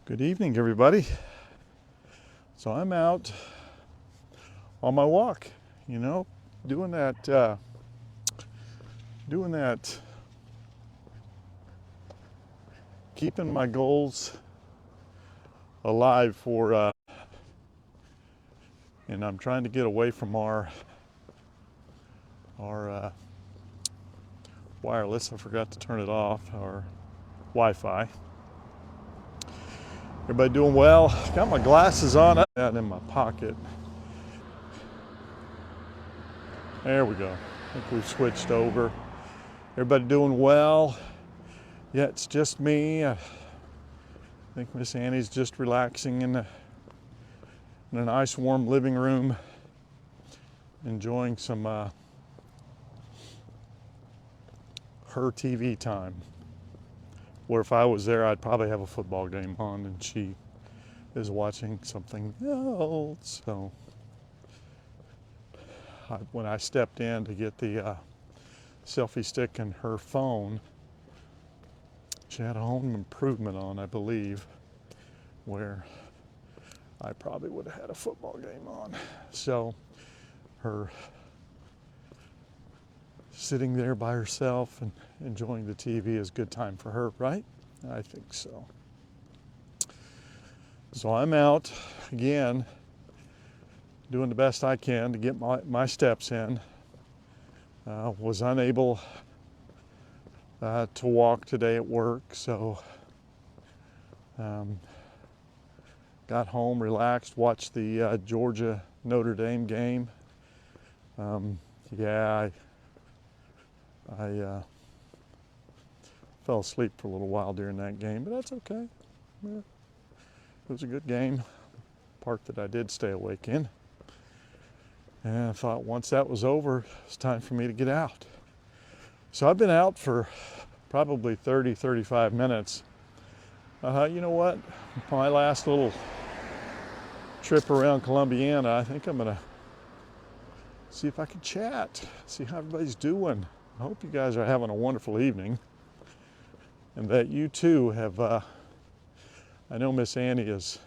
Good evening, everybody. So I'm out on my walk, doing that, keeping my goals alive and I'm trying to get away from our wireless. I forgot to turn it off, our Wi-Fi. Everybody doing well? Got my glasses on, out in my pocket. There we go. I think we've switched over. Everybody doing well? Yeah, it's just me. I think Miss Annie's just relaxing in a nice warm living room, enjoying some her TV time. Where if I was there, I'd probably have a football game on and she is watching something else. So when I stepped in to get the selfie stick and her phone, she had a home improvement on, I believe, where I probably would have had a football game on. So her sitting there by herself and enjoying the TV is a good time for her, right? I think so. So I'm out again, doing the best I can to get my steps in. Was unable to walk today at work, so got home, relaxed, watched the Georgia Notre Dame game. I fell asleep for a little while during that game, but that's okay. Yeah, it was a good game, part that I did stay awake in. And I thought once that was over, it's time for me to get out. So I've been out for probably 30, 35 minutes. You know what? My last little trip around Columbiana, I think I'm gonna see if I can chat, see how everybody's doing. I hope you guys are having a wonderful evening and that you too have, I know Miss Annie has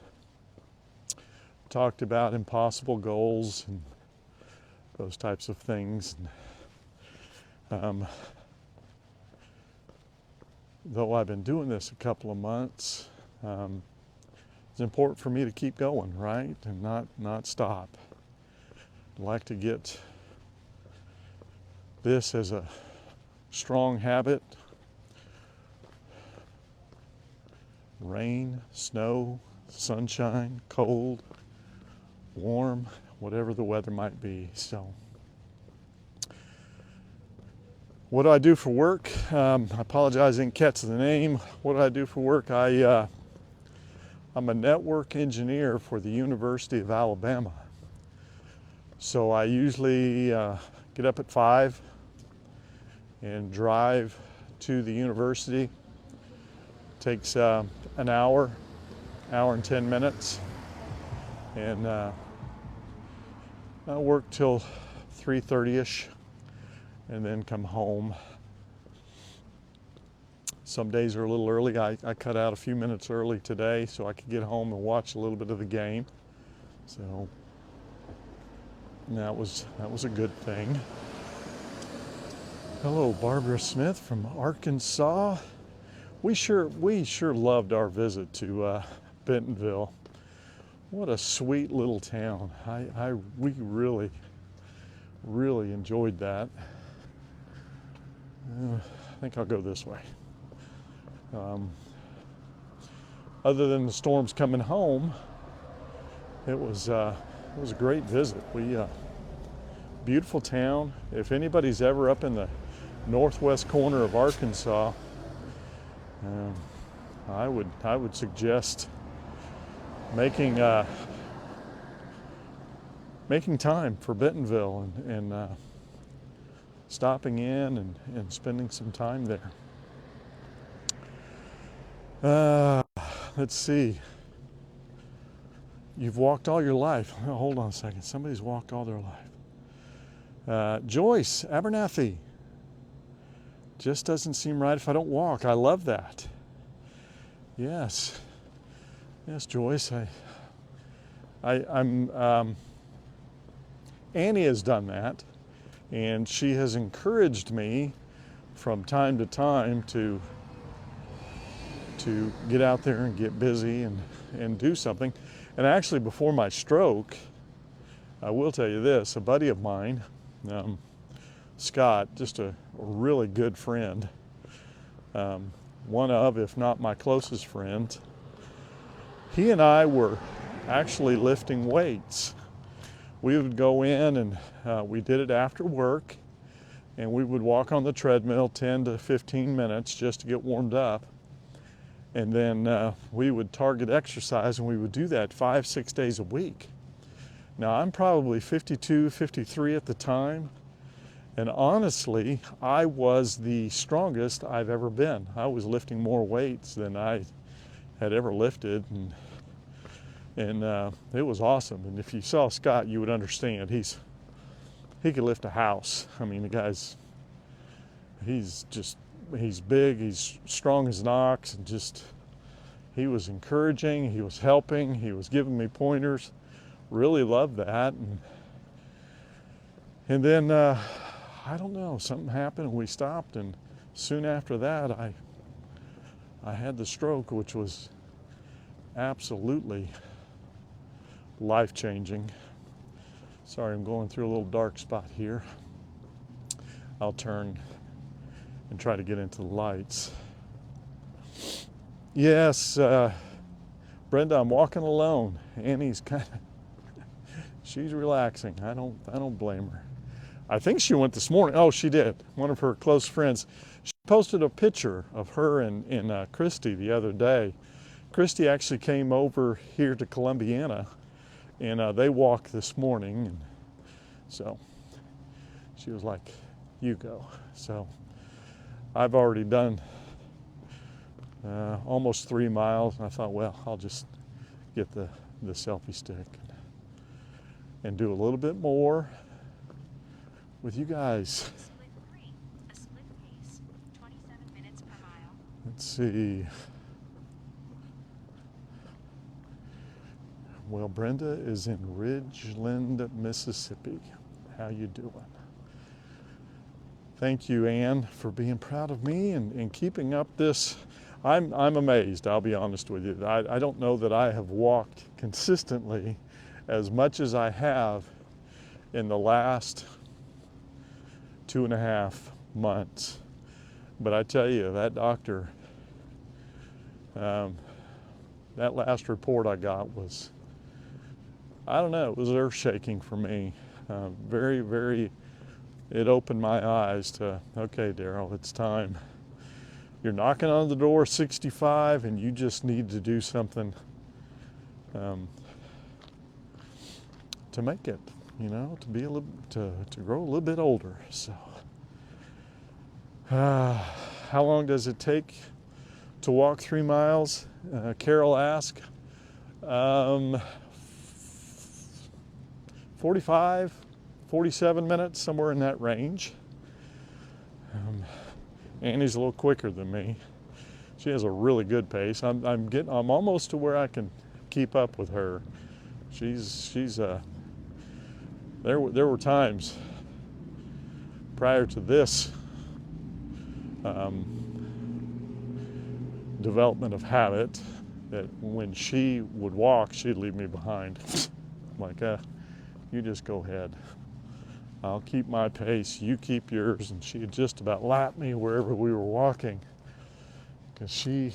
talked about impossible goals and those types of things. Though I've been doing this a couple of months, it's important for me to keep going, right? And not stop. I'd like to get this as a strong habit. Rain, snow, sunshine, cold, warm, whatever the weather might be. So what do I do for work? I apologize, I didn't catch the name. What do I do for work? I'm a network engineer for the University of Alabama. So I usually get up at 5 and drive to the university. Takes an hour and 10 minutes. And I work till 3:30ish and then come home. Some days are a little early. I cut out a few minutes early today so I could get home and watch a little bit of the game. So that was a good thing. Hello, Barbara Smith from Arkansas. We sure loved our visit to Bentonville. What a sweet little town. We really enjoyed that. I think I'll go this way. Other than the storms coming home, it was a great visit. Beautiful town. If anybody's ever up in the northwest corner of Arkansas, I would suggest making time for Bentonville and stopping in and spending some time there. Let's see. You've walked all your life. Oh, hold on a second. Somebody's walked all their life. Joyce Abernathy. Just doesn't seem right if I don't walk. I love that. Yes. Yes, Joyce, Annie has done that, and she has encouraged me from time to time to get out there and get busy and do something. And actually, before my stroke, I will tell you this, a buddy of mine, Scott, just a really good friend, one of, if not my closest friends, he and I were actually lifting weights. We would go in and we did it after work, and we would walk on the treadmill 10 to 15 minutes just to get warmed up. And then we would target exercise, and we would do that 5-6 days a week. Now, I'm probably 52, 53 at the time, and honestly, I was the strongest I've ever been. I was lifting more weights than I had ever lifted, and it was awesome. And if you saw Scott, you would understand. He could lift a house. I mean, the guy's, he's big, he's strong as an ox, and just, he was encouraging, he was helping, he was giving me pointers. Really loved that. And then, I don't know, something happened and we stopped, and soon after that, I had the stroke, which was absolutely life-changing. Sorry, I'm going through a little dark spot here. I'll turn and try to get into the lights. Yes, Brenda, I'm walking alone. Annie's she's relaxing. I don't blame her. I think she went this morning. Oh, she did. One of her close friends. She posted a picture of her and Christy the other day. Christy actually came over here to Columbiana, and they walked this morning. And so she was like, "You go." So I've already done almost 3 miles, and I thought, well, I'll just get the selfie stick and do a little bit more with you guys. A split pace, 27 minutes per mile. Let's see. Well, Brenda is in Ridgeland, Mississippi. How you doing? Thank you, Ann, for being proud of me and keeping up this. I'm amazed, I'll be honest with you. I don't know that I have walked consistently as much as I have in the last 2.5 months. But I tell you, that doctor, that last report I got was, I don't know, it was earth-shaking for me. Very, very, it opened my eyes to, okay, Daryl, it's time. You're knocking on the door 65, and you just need to do something to make it, you know, to be a little, to grow a little bit older. So, how long does it take to walk 3 miles? Carol asked. 45, 47 minutes, somewhere in that range. Annie's a little quicker than me. She has a really good pace. I'm almost to where I can keep up with her. There were times prior to this development of habit that when she would walk, she'd leave me behind. I'm like, you just go ahead. I'll keep my pace, you keep yours. And she'd just about lap me wherever we were walking. Because when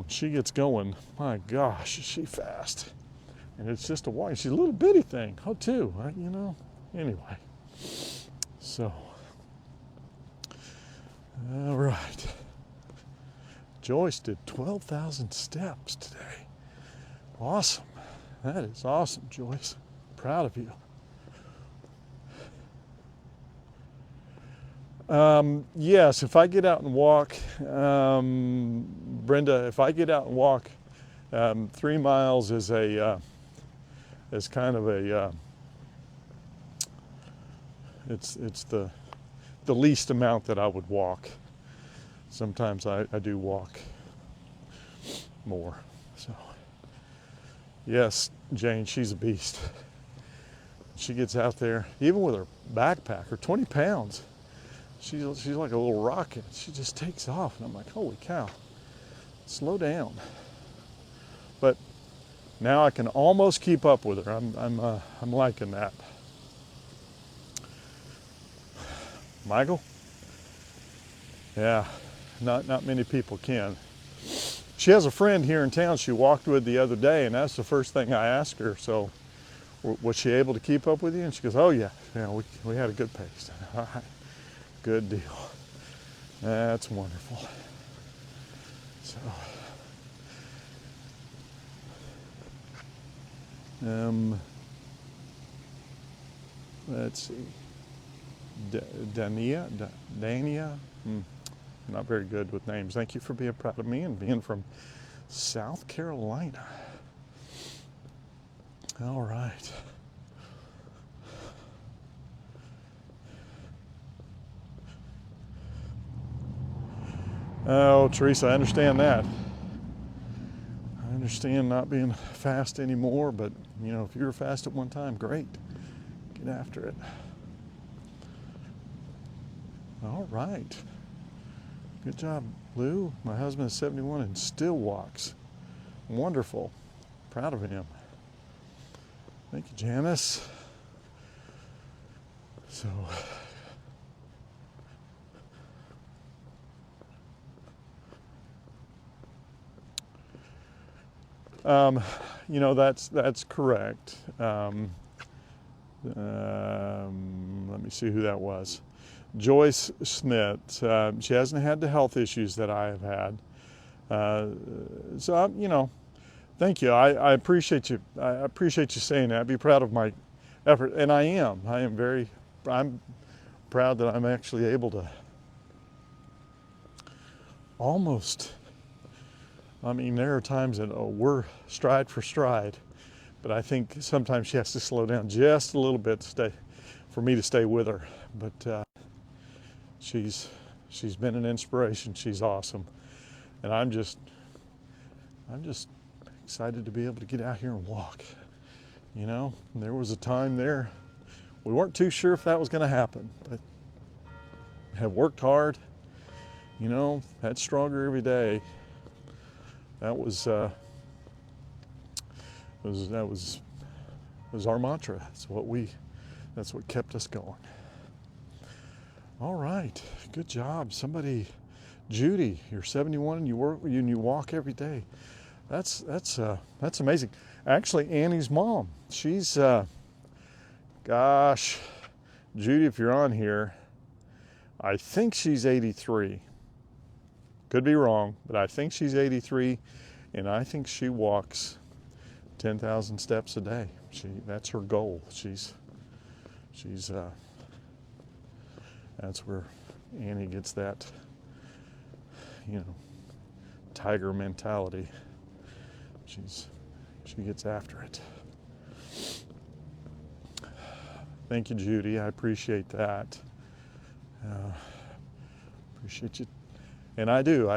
she gets going, my gosh, is she fast. And it's just a walk. She's a little bitty thing, too, you know. Anyway, so, all right. Joyce did 12,000 steps today. Awesome. That is awesome, Joyce. Proud of you. Yes, if I get out and walk, Brenda, if I get out and walk, 3 miles is kind of a, it's the least amount that I would walk. Sometimes I do walk more, so. Yes, Jane, she's a beast. She gets out there, even with her backpack, her 20 pounds. She's like a little rocket. She just takes off, and I'm like, holy cow, slow down. But now I can almost keep up with her. I'm liking that. Michael? Yeah, not many people can. She has a friend here in town she walked with the other day, and that's the first thing I asked her. So, was she able to keep up with you? And she goes, oh yeah, we had a good pace. All right, good deal. That's wonderful. So, let's see. Dania. Not very good with names. Thank you for being proud of me and being from South Carolina. All right. Oh, Teresa, I understand that. I understand not being fast anymore, but you know, if you were fast at one time, great. Get after it. All right. Good job, Lou. My husband is 71 and still walks. Wonderful. Proud of him. Thank you, Janice. So, you know, that's correct. Let me see who that was. Joyce Smith. She hasn't had the health issues that I have had. So, you know, thank you. I appreciate you. I appreciate you saying that. Be proud of my effort, and I am. I'm proud that I'm actually able to almost. I mean, there are times that we're stride for stride, but I think sometimes she has to slow down just a little bit for me to stay with her. But she's been an inspiration. She's awesome, and I'm just excited to be able to get out here and walk. You know, there was a time there we weren't too sure if that was going to happen, but have worked hard. You know, had stronger every day. That was our mantra. That's what kept us going. All right, good job. Somebody, Judy, you're 71 and you walk every day. That's amazing. Actually, Annie's mom, she's gosh, Judy, if you're on here, I think she's 83. Could be wrong, but I think she's 83, and I think she walks 10,000 steps a day. That's her goal. That's where Annie gets that, you know, tiger mentality. She gets after it. Thank you, Judy. I appreciate that. Appreciate you. And I do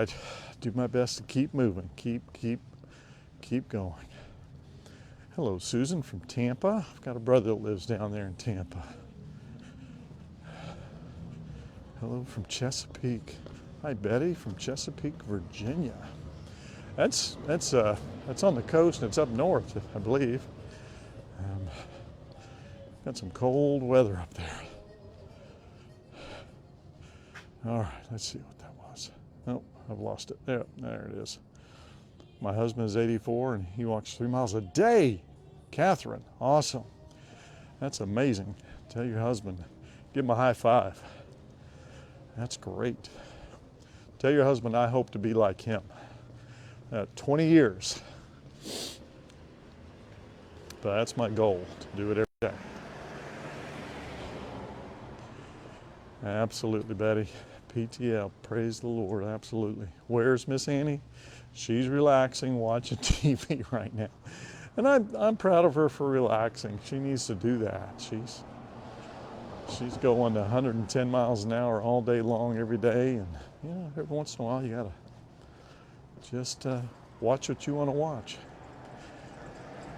my best to keep moving, keep going. Hello, Susan from Tampa. I've got a brother that lives down there in Tampa. Hello from Chesapeake. Hi, Betty from Chesapeake, Virginia. That's on the coast and it's up north, I believe. Got some cold weather up there. All right, let's see what that was. Oh, I've lost it. Yeah, there it is. My husband is 84 and he walks 3 miles a day. Catherine, awesome. That's amazing. Tell your husband, give him a high five. That's great. Tell your husband I hope to be like him. 20 years. But that's my goal, to do it every day. Absolutely, Betty. PTL, praise the Lord, absolutely. Where's Miss Annie? She's relaxing, watching TV right now. And I'm proud of her for relaxing. She needs to do that. She's going to 110 miles an hour all day long every day. And, you know, every once in a while you got to just watch what you want to watch.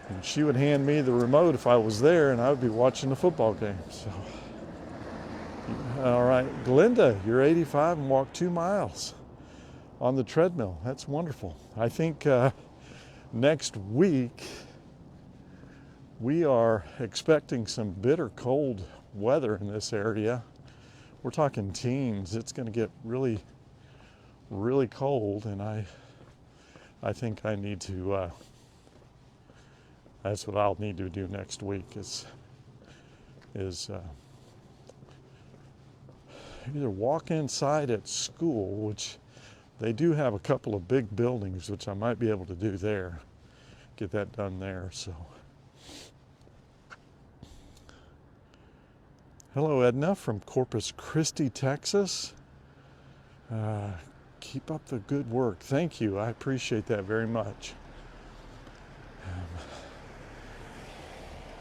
And she would hand me the remote if I was there, and I would be watching the football game. So, all right, Glenda, you're 85 and walked 2 miles on the treadmill. That's wonderful. I think next week we are expecting some bitter cold weather in this area. We're talking teens. It's going to get really, really cold, and I think I need to. That's what I'll need to do next week. Is either walk inside at school, which they do have a couple of big buildings, which I might be able to do there. Get that done there. So. Hello, Edna from Corpus Christi, Texas. Keep up the good work. Thank you. I appreciate that very much.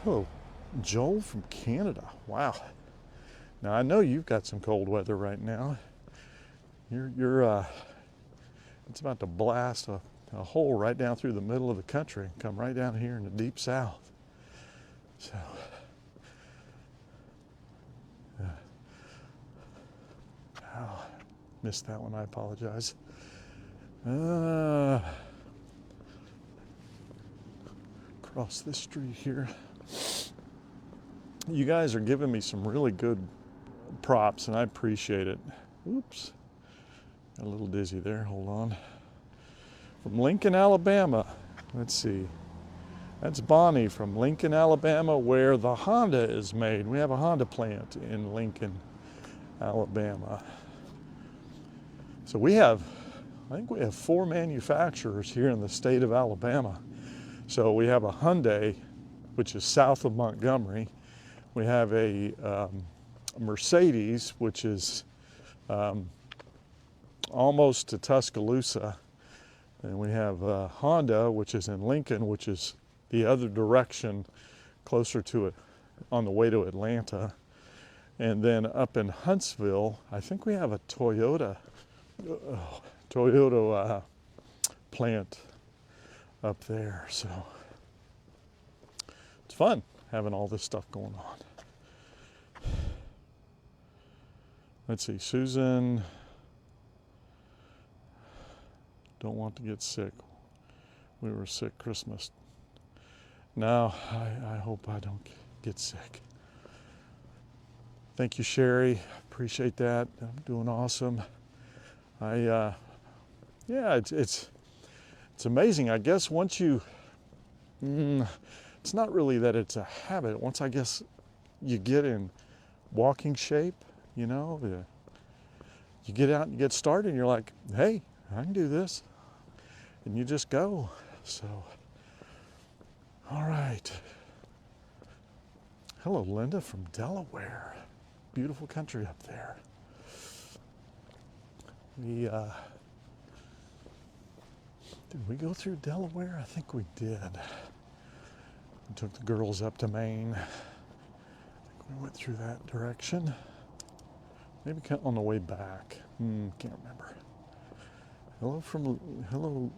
Hello, Joel from Canada. Wow. Now I know you've got some cold weather right now. You're it's about to blast a hole right down through the middle of the country and come right down here in the deep south. So. Oh, missed that one. I apologize. Across this street here. You guys are giving me some really good props, and I appreciate it. Oops. Got a little dizzy there. Hold on. From Lincoln, Alabama. Let's see. That's Bonnie from Lincoln, Alabama, where the Honda is made. We have a Honda plant in Lincoln, Alabama. So I think we have 4 manufacturers here in the state of Alabama. So we have a Hyundai, which is south of Montgomery. We have a Mercedes, which is almost to Tuscaloosa. And we have a Honda, which is in Lincoln, which is the other direction, closer to it, on the way to Atlanta. And then up in Huntsville, I think we have a Toyota plant up there. So it's fun having all this stuff going on. Let's see, Susan, don't want to get sick. We were sick Christmas. No, I hope I don't get sick. Thank you, Sherry. Appreciate that. I'm doing awesome. It's amazing. I guess once it's not really that it's a habit. Once I guess you get in walking shape, you get out and you get started and you're like, hey, I can do this. And you just go. So, all right. Hello, Linda from Delaware. Beautiful country up there. Did we go through Delaware? I think we did. We took the girls up to Maine. I think we went through that direction. Maybe on the way back. Can't remember. Hello,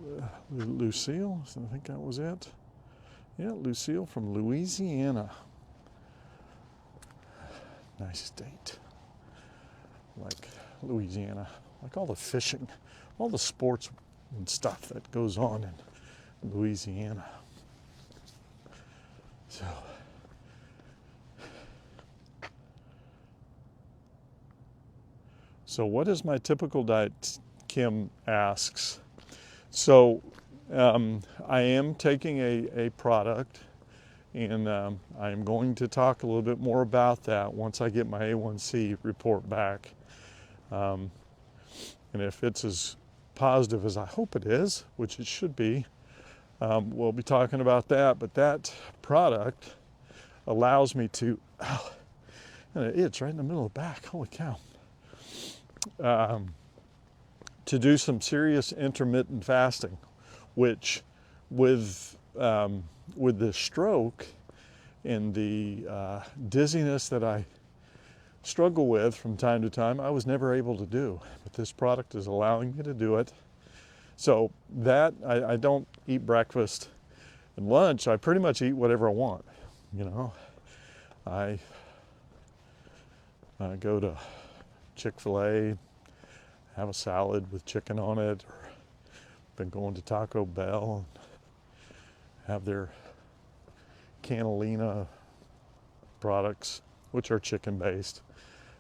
Lucille. I think that was it. Yeah, Lucille from Louisiana. Nice state. Like Louisiana. Like all the fishing, all the sports and stuff that goes on in Louisiana. So what is my typical diet? Kim asks. So I am taking a product, and I am going to talk a little bit more about that once I get my A1C report back. And if it's as positive as I hope it is, which it should be, we'll be talking about that. But that product allows me to, and it itch right in the middle of the back, holy cow, to do some serious intermittent fasting, which with the stroke and the dizziness that I struggle with from time to time, I was never able to do. But this product is allowing me to do it. So that, I don't eat breakfast And lunch, I pretty much eat whatever I want. You know, I go to Chick-fil-A, have a salad with chicken on it, or been going to Taco Bell, have their cannellina products, which are chicken based.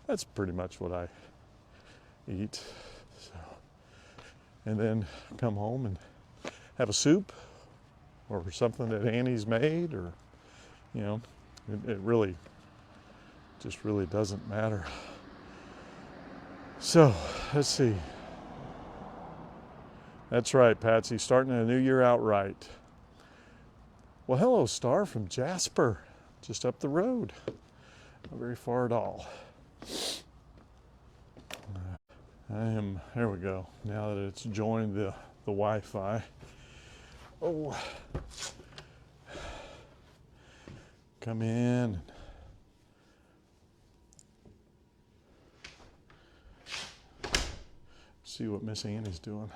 That's pretty much what I eat. So, and then come home and have a soup or something that Annie's made, or, you know, it really just really doesn't matter. So, let's see. That's right, Patsy, starting a new year out right. Well, hello, Star from Jasper, just up the road. Not very far at all. There we go. Now that it's joined the Wi-Fi. Oh, come in. See what Miss Annie's doing.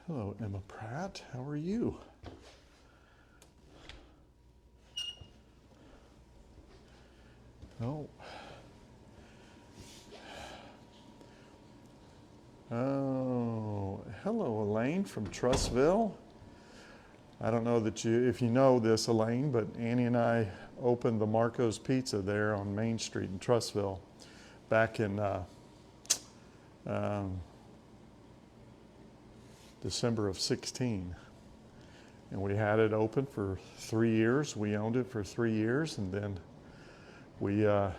Hello, Emma Pratt. How are you? Oh. Oh, hello, Elaine from Trussville. I don't know if you know this, Elaine, but Annie and I opened the Marco's Pizza there on Main Street in Trussville back in December of 16. And we had it open for 3 years. We owned it for 3 years, and then we, I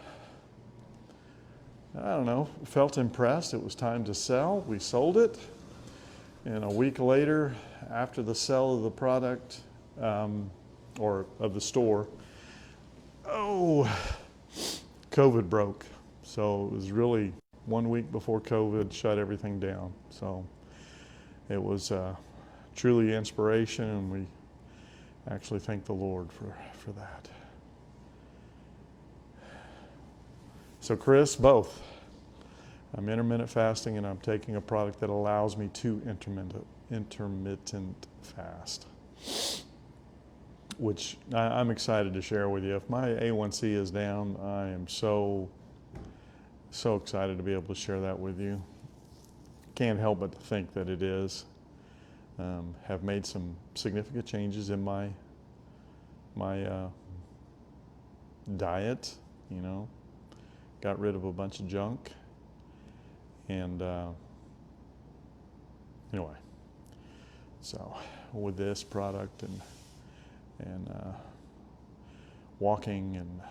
don't know, felt impressed. It was time to sell. We sold it. And a week later, after the sale of the product, or of the store, COVID broke. So it was really 1 week before COVID shut everything down. So it was truly inspiration, and we actually thank the Lord for that. So Chris, both. I'm intermittent fasting, and I'm taking a product that allows me to intermittent fast, which I'm excited to share with you. If my A1C is down, I am so excited to be able to share that with you. Can't help but to think that it is. Have made some significant changes in my diet, you know. Got rid of a bunch of junk. And anyway, so with this product and walking, and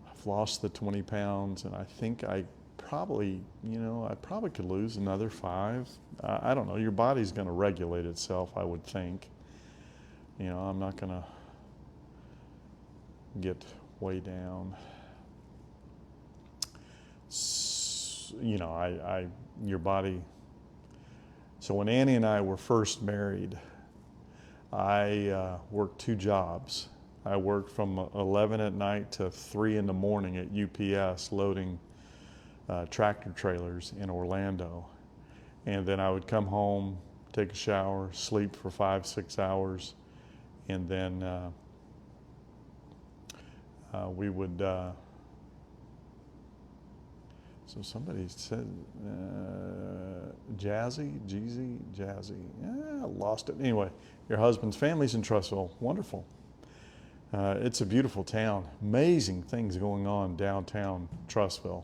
I've lost the 20 pounds, and I think I probably could lose another 5. I don't know. Your body's going to regulate itself, I would think. You know, I'm not going to get way down. You know, your body. So when Annie and I were first married, I worked 2 jobs. I worked from 11 at night to 3 in the morning at UPS loading tractor trailers in Orlando. And then I would come home, take a shower, sleep for 5-6 hours, and then we would, so somebody said, Jazzy, I lost it. Anyway, your husband's family's in Trussville. Wonderful. It's a beautiful town. Amazing things going on downtown Trussville.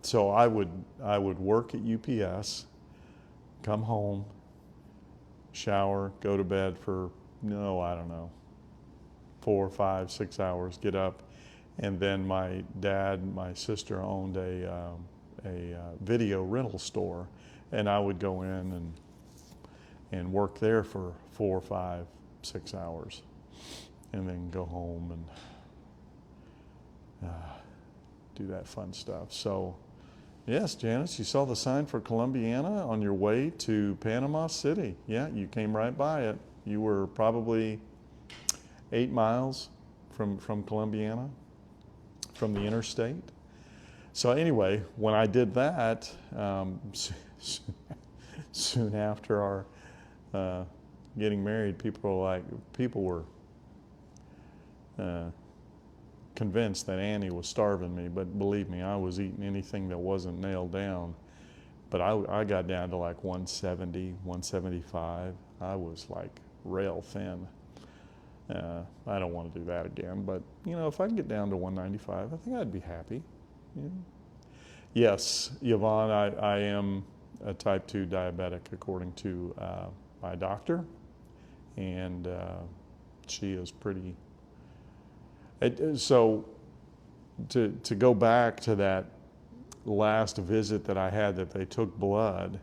So I would work at UPS, come home, shower, go to bed for, I don't know, 4, 5, 6 hours, get up. And then my dad, my sister owned a video rental store, and I would go in and work there for 4, 5, 6 hours, and then go home and do that fun stuff. So, yes, Janice, you saw the sign for Columbiana on your way to Panama City. Yeah, you came right by it. You were probably 8 miles from Columbiana, from the interstate. So anyway, when I did that, soon after getting married, people were convinced that Annie was starving me, but believe me, I was eating anything that wasn't nailed down. But I got down to like 170, 175. I was like rail thin. I don't want to do that again, but you know, if I can get down to 195, I think I'd be happy. Yeah. Yes, Yvonne, I am a type 2 diabetic according to my doctor, and she is pretty. So to go back to that last visit that I had, that they took blood,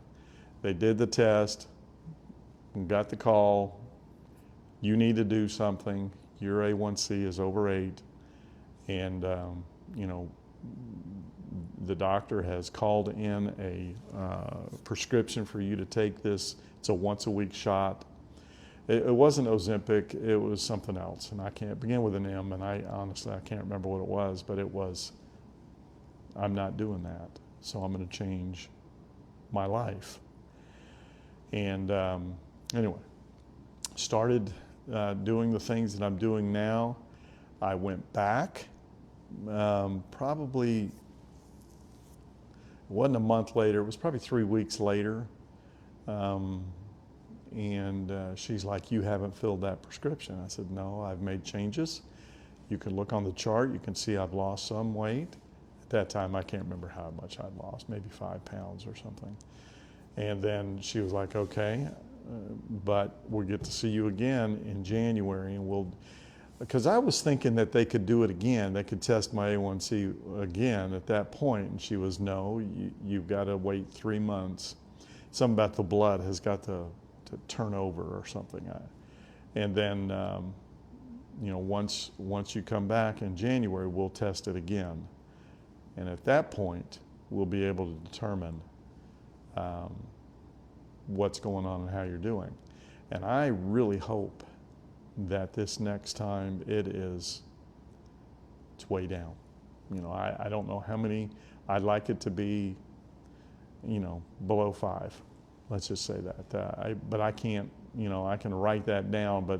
they did the test, and got the call, you need to do something, your A1C is over 8, and you know, the doctor has called in a prescription for you to take this. It's a once a week shot. It wasn't Ozempic, it was something else, and I can't begin with an M, and I can't remember what it was, but it was, I'm not doing that, so I'm going to change my life. And anyway, started doing the things that I'm doing now. I went back, probably, it wasn't a month later, it was probably 3 weeks later. And she's like, you haven't filled that prescription. I said, no, I've made changes. You can look on the chart, you can see I've lost some weight. At that time, I can't remember how much I'd lost, maybe 5 pounds or something. And then she was like, okay, but we'll get to see you again in January, and because I was thinking that they could do it again, they could test my A1C again at that point, and she was, no, you've got to wait 3 months. Something about the blood has got to turn over or something. And then, you know, once you come back in January, we'll test it again. And at that point, we'll be able to determine what's going on and how you're doing. And I really hope that this next time it's way down. You know, I don't know how many, I'd like it to be, you know, below 5. Let's just say that. But I can't, you know, I can write that down, but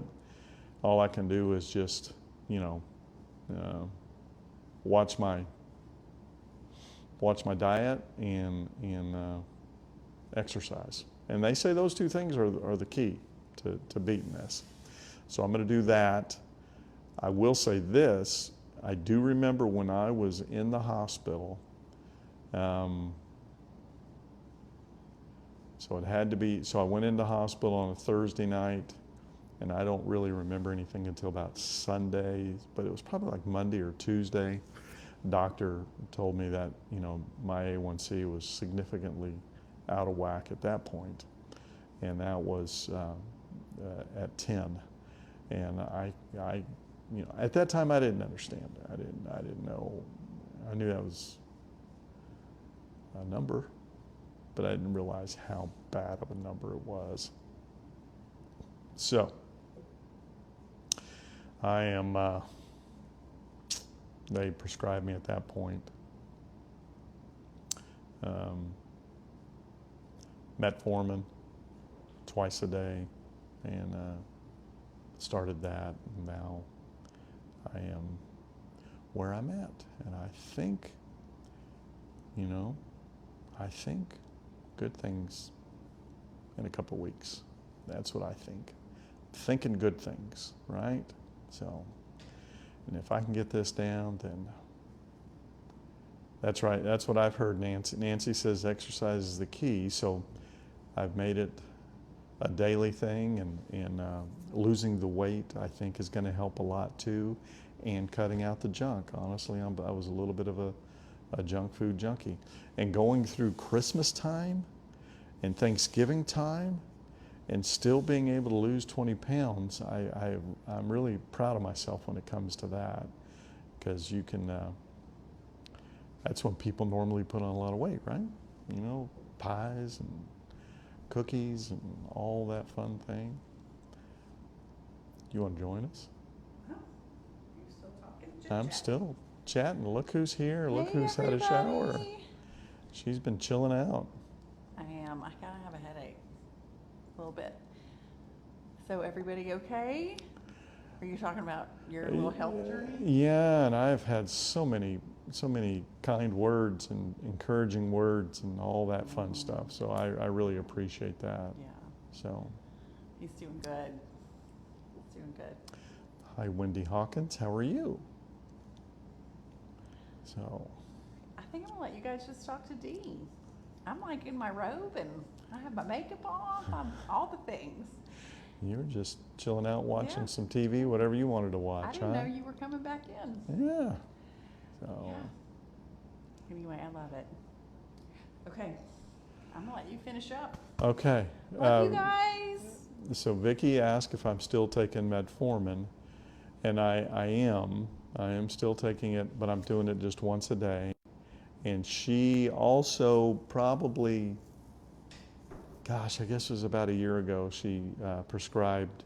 all I can do is just, you know, watch my diet and exercise. And they say those 2 things are the key to beating this. So I'm going to do that. I will say this, I do remember when I was in the hospital, so it had to be, so I went into hospital on a Thursday night, and I don't really remember anything until about Sunday, but it was probably like Monday or Tuesday. Doctor told me that, you know, my A1C was significantly out of whack at that point, and that was at 10. And I, you know, at that time I didn't understand. I didn't know. I knew that was a number, but I didn't realize how bad of a number it was. So I am, they prescribed me at that point metformin twice a day, and started that. Now I am where I'm at, and I think, you know, good things in a couple of weeks. That's what I think. Thinking good things, right? So, and if I can get this down, then that's right. That's what I've heard, Nancy. Nancy says exercise is the key, so I've made it a daily thing, and losing the weight, I think, is going to help a lot too, and cutting out the junk. Honestly, I was a little bit of a junk food junkie. And going through Christmas time and Thanksgiving time and still being able to lose 20 pounds, I'm really proud of myself when it comes to that, because you can, that's when people normally put on a lot of weight, right? You know, pies and cookies and all that fun thing. You want to join us? Oh, you're still talking? I'm Chit-chat. still chatting. Look who's here. Look Hey, who's had a shower. everybody. She's been chilling out. I am. I kind of have a headache. A little bit. So everybody okay? Are you talking about your little health journey? Yeah, and I've had so many kind words and encouraging words and all that fun stuff. So I really appreciate that. Yeah, So, he's doing good. He's doing good. hi, Wendy Hawkins. How are you? So, I think I'm gonna let you guys just talk to Dee. I'm like in my robe and I have my makeup off. I'm all the things. you're just chilling out watching Yeah. some TV, whatever you wanted to I watch, didn't huh? know you were coming back in. Yeah. So, Yeah. Anyway, I love it. Okay, I'm gonna let you finish up. okay. Love you guys. So Vicki asked if I'm still taking metformin, and I am still taking it, but I'm doing it just once a day. And she also probably, gosh, I guess it was about a year ago, she prescribed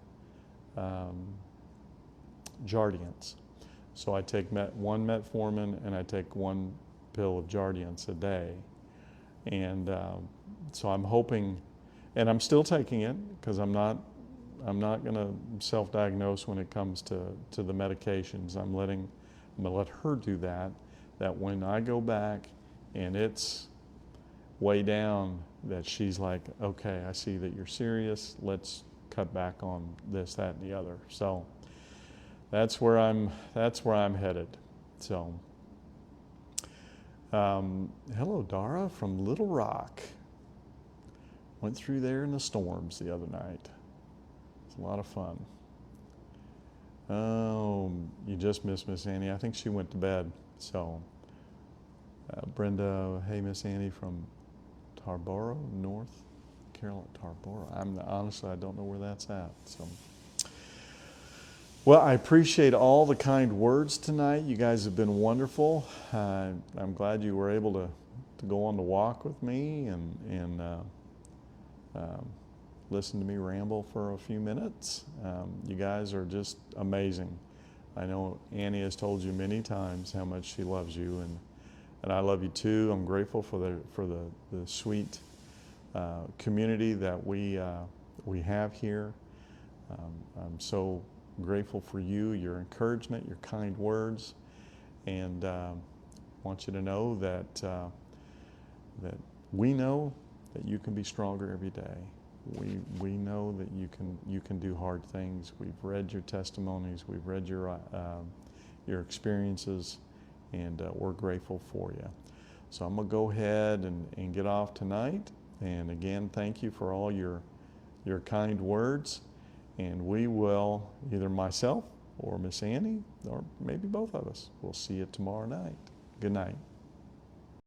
Jardiance. So I take one metformin and I take one pill of Jardiance a day. And so I'm hoping, and I'm still taking it because I'm not going to self-diagnose when it comes to the medications. I'm going to let her do that. That when I go back and it's way down, that she's like, okay, I see that you're serious. Let's cut back on this, that, and the other. So that's where I'm headed. So hello, Dara from Little Rock. Went through there in the storms the other night. It's a lot of fun. Oh, you just missed Miss Annie. I think she went to bed. So, Brenda, hey, Miss Annie from Tarboro, North Carolina, Tarboro. Honestly, I don't know where that's at. So, well, I appreciate all the kind words tonight. You guys have been wonderful. I'm glad you were able to go on the walk with me and listen to me ramble for a few minutes. You guys are just amazing. I know Annie has told you many times how much she loves you, and I love you too. I'm grateful for the sweet community that we have here. I'm so grateful for you, your encouragement, your kind words, and want you to know that that we know that you can be stronger every day. We know that you can do hard things. We've read your testimonies. We've read your experiences, and we're grateful for you. So I'm gonna go ahead and get off tonight. And again, thank you for all your kind words. And we will, either myself or Miss Annie, or maybe both of us, we'll see you tomorrow night. Good night.